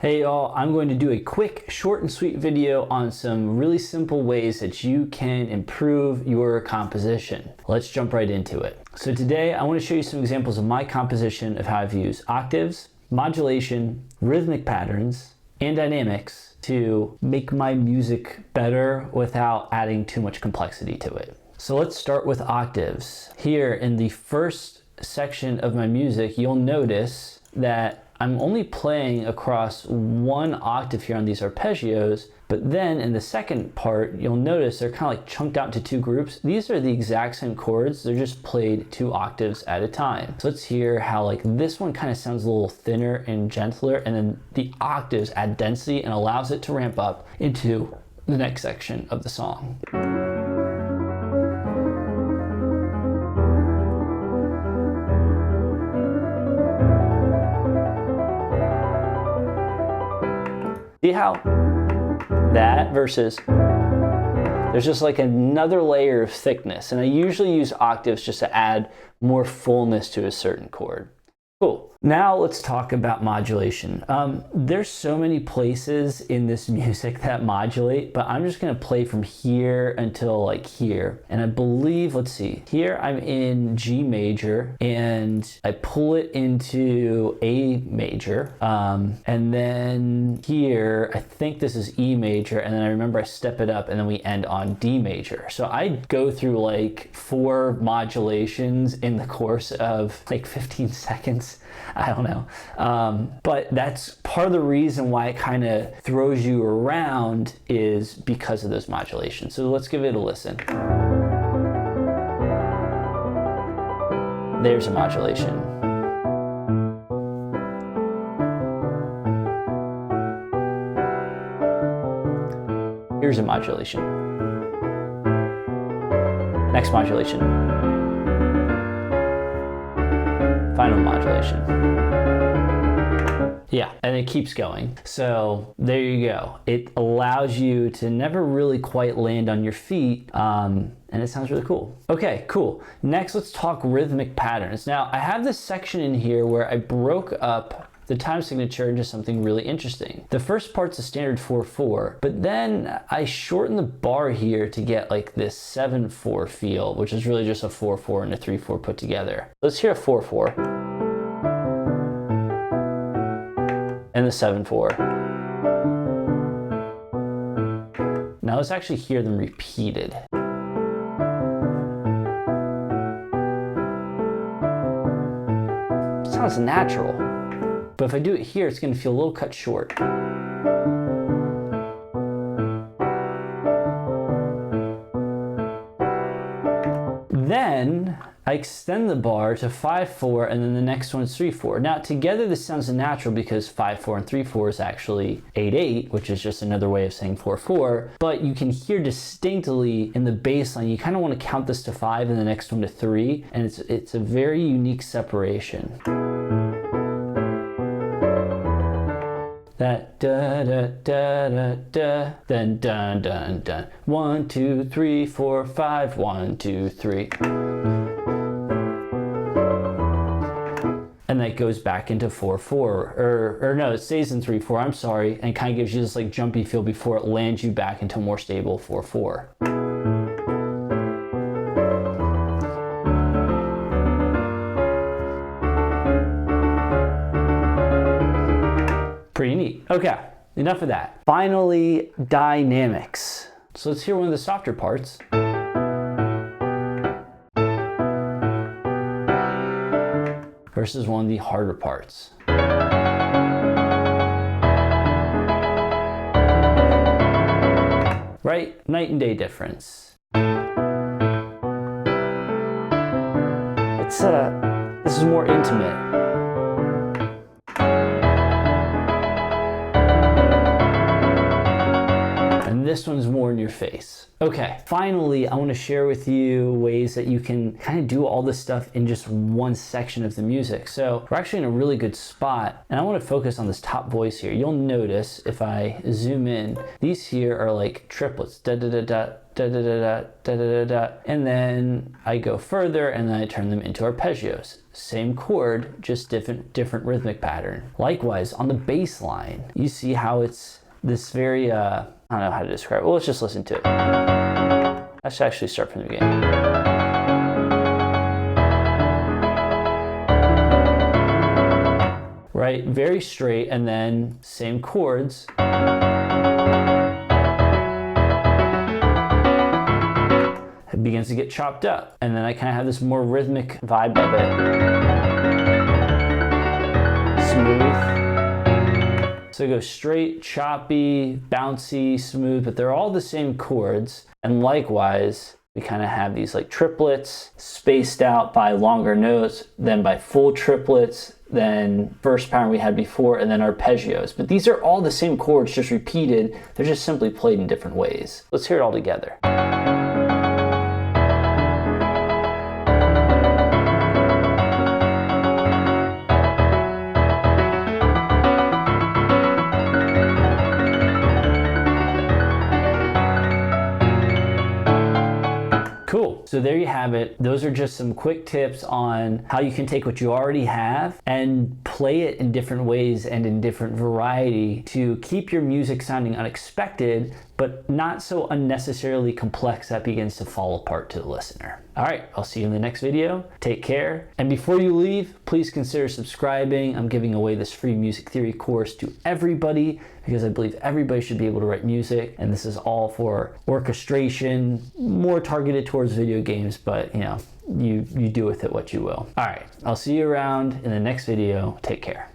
Hey y'all, I'm going to do a quick, short and sweet video on some really simple ways that you can improve your composition. Let's jump right into it. So today I want to show you some examples of my composition of how I've used octaves, modulation, rhythmic patterns, and dynamics to make my music better without adding too much complexity to it. So let's start with octaves. Here in the first section of my music, you'll notice that I'm only playing across one octave here on these arpeggios, but then in the second part, you'll notice they're kind of like chunked out into two groups. These are the exact same chords, they're just played 2 octaves at a time. So let's hear how like this one kind of sounds a little thinner and gentler, and then the octaves add density and allows it to ramp up into the next section of the song. See how that versus there's just like another layer of thickness, and I usually use octaves just to add more fullness to a certain chord. Cool. Now let's talk about modulation. There's so many places in this music that modulate, but I'm just gonna play from here until like here. And I believe, let's see, here I'm in G major and I pull it into A major. And then here, I think this is E major, and then I remember I step it up and then we end on D major. So I go through like 4 modulations in the course of like 15 seconds. I don't know. But that's part of the reason why it kind of throws you around, is because of those modulations. So let's give it a listen. There's a modulation. Here's a modulation. Next modulation. Final modulation. Yeah, and it keeps going. So there you go. It allows you to never really quite land on your feet, and it sounds really cool. Okay, cool. Next, let's talk rhythmic patterns. Now, I have this section in here where I broke up the time signature into something really interesting. The first part's a standard 4/4, but then I shorten the bar here to get like this 7/4 feel, which is really just a 4/4 and a 3/4 put together. Let's hear a 4/4 and the 7/4. Now let's actually hear them repeated. It sounds natural. But if I do it here, it's going to feel a little cut short. Then I extend the bar to 5/4, and then the next one is 3/4. Now together this sounds natural because 5/4 and 3/4 is actually 8/8, which is just another way of saying 4/4. But you can hear distinctly in the bass line, you kind of want to count this to 5 and the next one to 3, and it's a very unique separation. That da da da da da, then dun dun dun. 1 2 3 4 5. 1 2 3. And that goes back into 4/4, or no, it stays in 3/4. I'm sorry, and kind of gives you this like jumpy feel before it lands you back into a more stable 4/4. Pretty neat. Okay, enough of that. Finally, dynamics. So let's hear one of the softer parts. Versus one of the harder parts. Right? Night and day difference. This is more intimate. this one's more in your face. Okay, finally, I want to share with you ways that you can kind of do all this stuff in just one section of the music. So we're actually in a really good spot, and I want to focus on this top voice here. You'll notice if I zoom in, these here are like triplets, da da da da, da da da da, da da da da, and then I go further and then I turn them into arpeggios. Same chord, just different rhythmic pattern. Likewise, on the bass line, you see how it's this very, I don't know how to describe it. Well, let's just listen to it. Let's actually start from the beginning. Right, very straight, and then same chords. It begins to get chopped up, and then I kind of have this more rhythmic vibe of it. Smooth. So it goes straight, choppy, bouncy, smooth, but they're all the same chords. And likewise, we kind of have these like triplets spaced out by longer notes, then by full triplets, then first pattern we had before, and then arpeggios. But these are all the same chords, just repeated. They're just simply played in different ways. Let's hear it all together. Cool. So there you have it. Those are just some quick tips on how you can take what you already have and play it in different ways and in different variety to keep your music sounding unexpected, but not so unnecessarily complex that begins to fall apart to the listener. All right, I'll see you in the next video. Take care. And before you leave, please consider subscribing. I'm giving away this free music theory course to everybody because I believe everybody should be able to write music. And this is all for orchestration, more targeted towards video games, but you know, you do with it what you will. All right, I'll see you around in the next video. Take care.